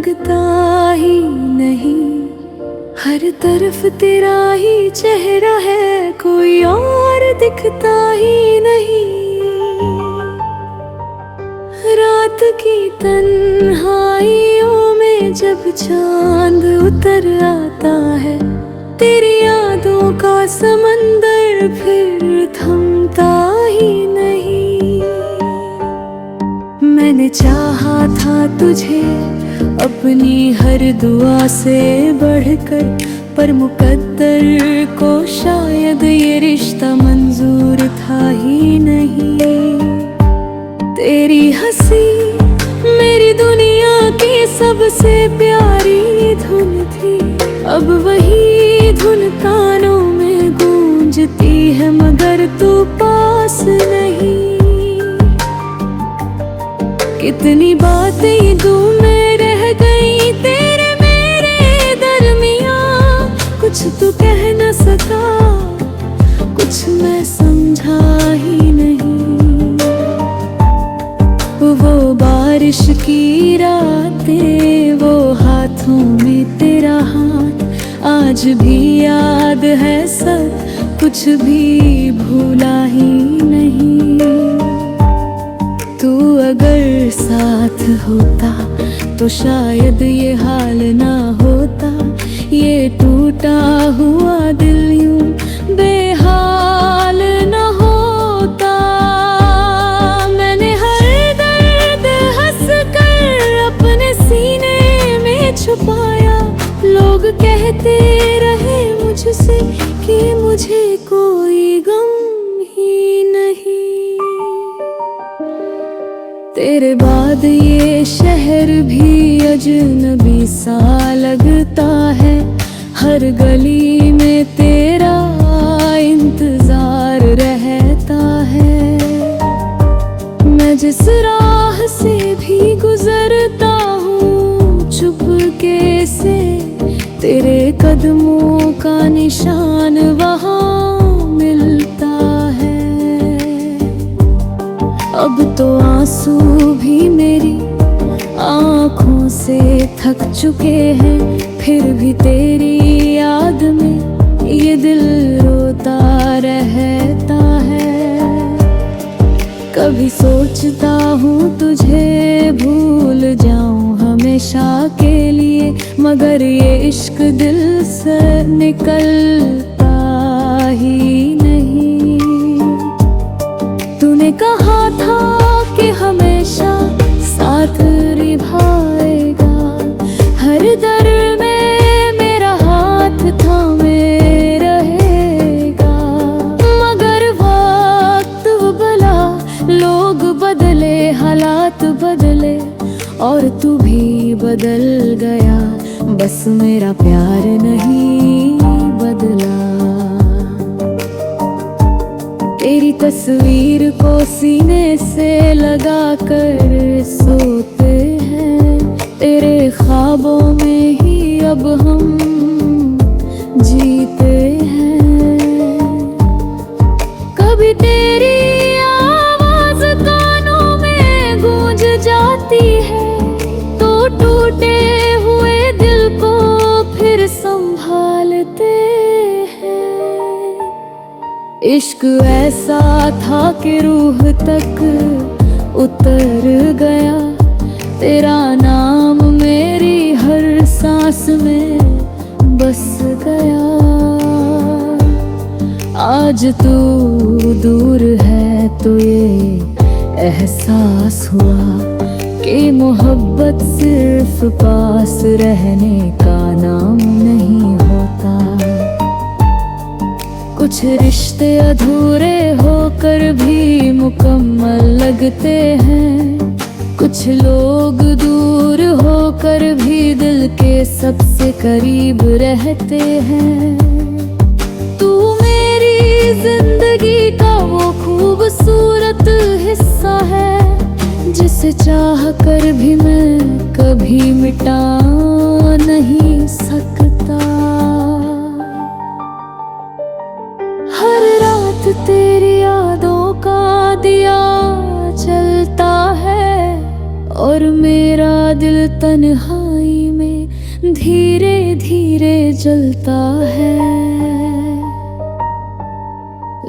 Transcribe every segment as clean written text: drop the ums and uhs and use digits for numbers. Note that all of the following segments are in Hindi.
लगता ही नहीं। हर तरफ तेरा ही चेहरा है, कोई और दिखता ही नहीं। रात की तन्हाइयों में जब चांद उतर आता है, तेरी यादों का समंदर फिर थमता ही नहीं। मैंने चाहा था तुझे अपनी हर दुआ से बढ़कर, पर मुकद्दर को शायद ये रिश्ता मंजूर था ही नहीं। तेरी हंसी मेरी दुनिया की सबसे प्यारी धुन थी, अब वही धुन कानों में गूंजती है, मगर तू पास नहीं। कितनी बातें दिल में रह गई तेरे मेरे दरमियां, कुछ तू कह न सका, कुछ मैं समझा ही नहीं। वो बारिश की रातें, वो हाथों में तेरा हाथ, आज भी याद है सब, कुछ भी भूला ही नहीं। तू अगर साथ होता तो शायद ये हाल ना होता, ये टूटा हुआ दिल यूं बेहाल ना होता। मैंने हर दर्द हंस कर अपने सीने में छुपाया, लोग कहते रहे मुझसे कि मुझे कोई गम ही नहीं। तेरे बाद ये शहर भी अजनबी सा लगता है, हर गली में तेरा इंतजार रहता है। मैं जिस राह से भी गुजरता हूँ चुपके से, तेरे कदमों का निशान वहाँ मिलता है। अब तो आंसू भी मेरी आँखों से थक चुके हैं, फिर भी तेरी याद में ये दिल रोता रहता है। कभी सोचता हूँ तुझे भूल जाऊँ हमेशा के लिए, मगर ये इश्क दिल से निकलता ही नहीं। तूने कहा था कि हमेशा साथ निभाएगा, हर दर में मेरा हाथ थामे रहेगा। मगर वक्त बदला, लोग बदले, हालात बदले, और तू भी बदल गया, बस मेरा प्यार नहीं बदला। तेरी तस्वीर को सीने से लगा कर सोते हैं, तेरे ख्वाबों में ही अब हम जीते हैं। कभी तेरी आवाज कानों में गूंज जाती है, तो टूटे हुए दिल को फिर संभालते हैं। इश्क ऐसा था कि रूह तक उतर गया, तेरा नाम मेरी हर सांस में बस गया। आज तू दूर है तो ये एहसास हुआ कि मोहब्बत सिर्फ पास रहने का नाम नहीं होता। कुछ रिश्ते अधूरे होकर भी मुकम्मल लगते हैं, कुछ लोग दूर होकर भी दिल के सबसे करीब रहते हैं। तू मेरी जिंदगी का वो खूबसूरत हिस्सा है, जिसे चाह कर भी मैं कभी मिटा नहीं सकता। हर रात तेरी यादों का दिया जलता है, और मेरा दिल तन्हाई धीरे धीरे जलता है।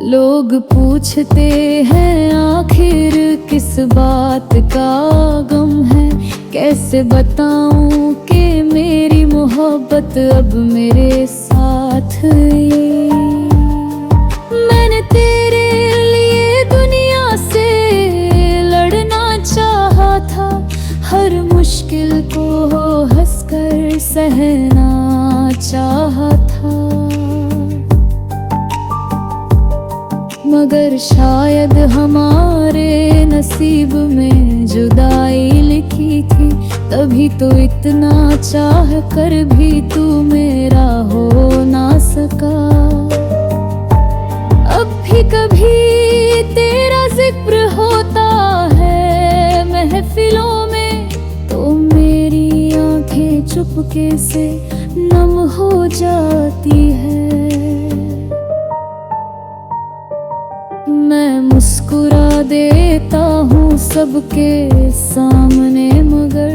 लोग पूछते हैं आखिर किस बात का गम है, कैसे बताऊं कि मेरी मोहब्बत अब मेरे साथ ये। मैंने तेरे लिए दुनिया से लड़ना चाहा था, हर मुश्किल को हंसकर सहना चाहा था। मगर शायद हमारे नसीब में जुदाई लिखी थी, तभी तो इतना चाह कर भी तू मेरा हो ना सका। अब भी कभी तेरा जिक्र होता है महफिलों में, तो मेरी आंखें चुपके से नम हो जाती है। मैं मुस्कुरा देता हूँ सबके सामने, मगर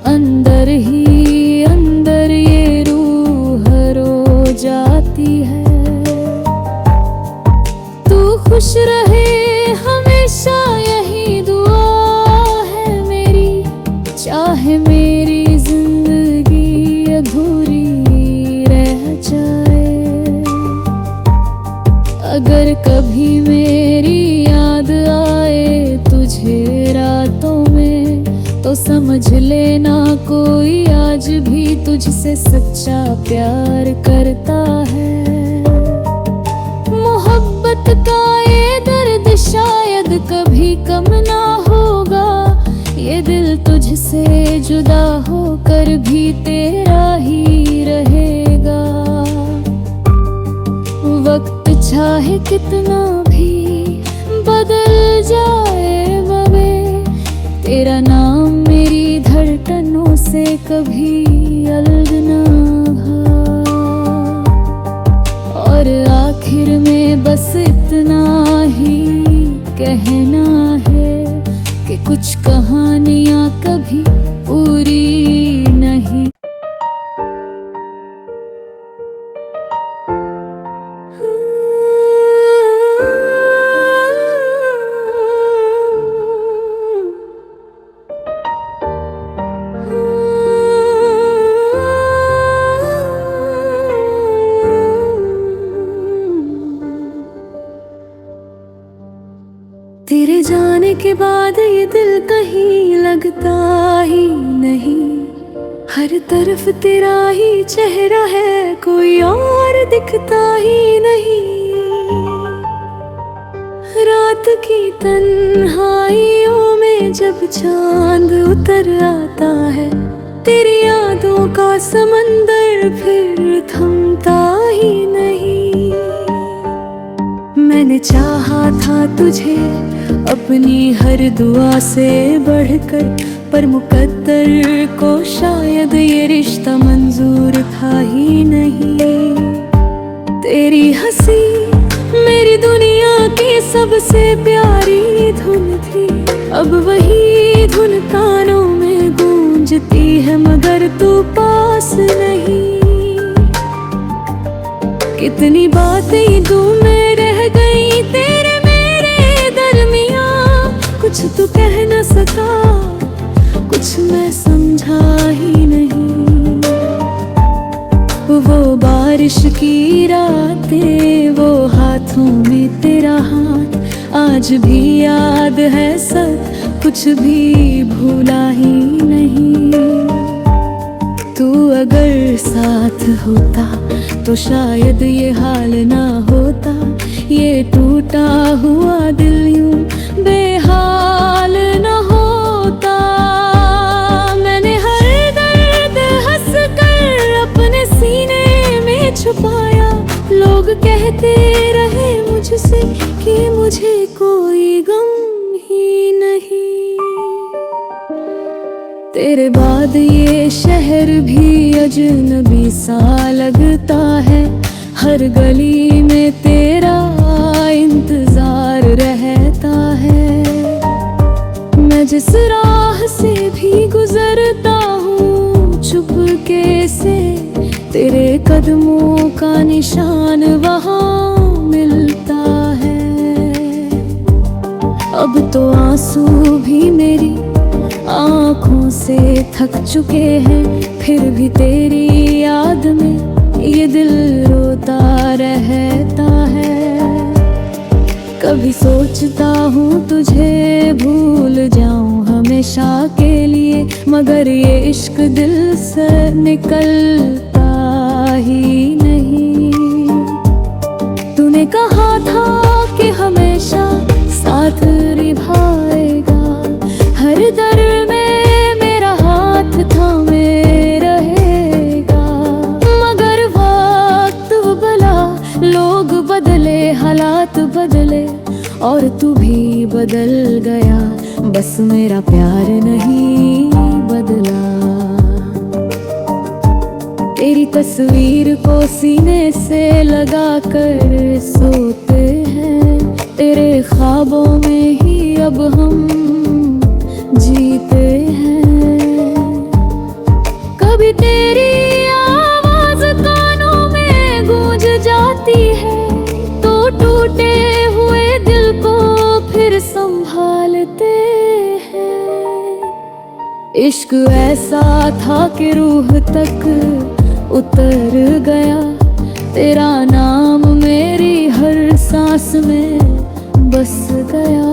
अंदर ही अंदर ये रूह रो जाती है। तू खुश रहे हमेशा यही दुआ है मेरी, चाहे मेरी जिंदगी अधूरी रह जाए। अगर कभी मेरी याद आए तुझे रातों में, तो समझ लेना कोई आज भी तुझसे सच्चा प्यार करता है। मोहब्बत का ये दर्द शायद कभी कम ना होगा, ये दिल तुझसे जुदा होकर भी तेरा ही रहेगा। वक्त चाहे कितना भी बदल जाए बबे, तेरा नाम मेरी धड़कनों से कभी अलग ना भा। और आखिर में बस इतना ही कहना है कि कुछ कहानियां कभी पूरी नहीं। तेरे जाने के बाद ये दिल कहीं लगता ही नहीं, हर तरफ तेरा ही चेहरा है, कोई और दिखता ही नहीं। रात की तन्हाइयों में जब चांद उतर आता है, तेरी यादों का समंदर फिर थमता ही नहीं। मैंने चाहा था तुझे अपनी हर दुआ से बढ़कर, पर मुकद्दर को शायद ये रिश्ता मंजूर था ही नहीं। तेरी हंसी मेरी दुनिया की सबसे प्यारी धुन थी, अब वही धुन कानों में गूंजती है, मगर तू पास नहीं। कितनी बातें दिल में रह गई तेरे मेरे दरमियां, कुछ तू कह न सका, कुछ मैं समझा ही नहीं। वो बारिश की रातें, वो हाथों में तेरा हाथ, आज भी याद है सब, कुछ भी भूला ही नहीं। तू अगर साथ होता तो शायद ये हाल ना होता, ये टूटा हुआ दिल यूं बेहाल ना होता। मैंने हर दर्द हंस कर अपने सीने में छुपाया, लोग कहते रहे मुझसे कि मुझे कोई गम ही नहीं। तेरे बाद ये शहर भी अजनबी सा लगता है, हर गली में तेरा इंतजार रहता है। मैं जिस राह से भी गुजरता हूँ चुपके से तेरे कदमों का निशान वहाँ मिलता है। अब तो आंसू भी मेरी आँखों से थक चुके हैं, फिर भी तेरी याद में ये दिल रोता रहता है। कभी सोचता हूँ तुझे भूल जाऊँ हमेशा के लिए, मगर ये इश्क दिल से निकलता ही नहीं। तूने कहा था कि हमेशा साथ निभाएगा, हर दर में मेरा हाथ थामे रहेगा। मगर वक्त बदला, लोग बदले, हालात बदले और तू भी बदल गया, बस मेरा प्यार नहीं बदला। तेरी तस्वीर को सीने से लगा कर सोते हैं, तेरे ख्वाबों में ही अब हम जीते हैं। कभी तेरी आवाज कानों में गूंज जाती है, तो टूटे हुए दिल को फिर संभालते हैं। इश्क ऐसा था कि रूह तक उतर गया, तेरा नाम मेरी हर सांस में बस गया।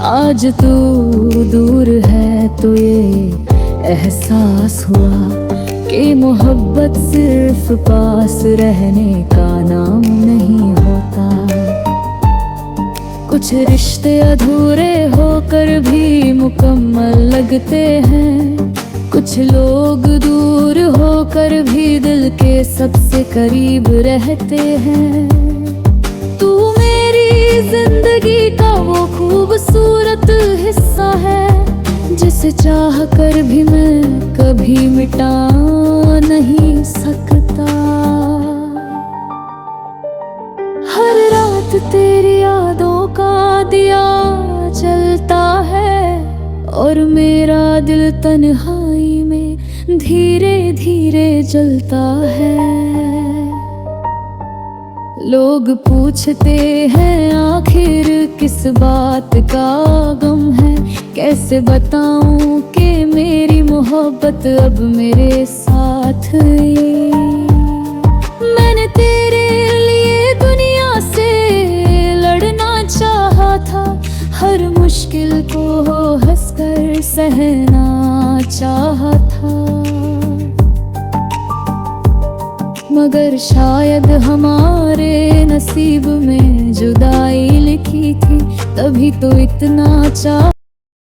आज तू दूर है तो ये एहसास हुआ कि मोहब्बत सिर्फ पास रहने का नाम नहीं होता। कुछ रिश्ते अधूरे होकर भी मुकम्मल लगते हैं, कुछ लोग दूर होकर भी दिल के सबसे करीब रहते हैं। तू मेरी जिंदगी का वो खूबसूरत हिस्सा है, जिसे चाह कर भी मैं कभी मिटा नहीं सकता। हर रात तेरी यादों का दिया जलता है, और मेरा दिल तन्हाई में धीरे धीरे जलता है। लोग पूछते हैं आखिर किस बात का गम है, कैसे बताऊं कि मेरी मोहब्बत अब मेरे साथ है। मैंने तेरे लिए दुनिया से लड़ना चाहा था, हर मुश्किल को हंसकर सहना चाहा था। मगर शायद हमारे नसीब में जुदाई लिखी थी, तभी तो इतना चाह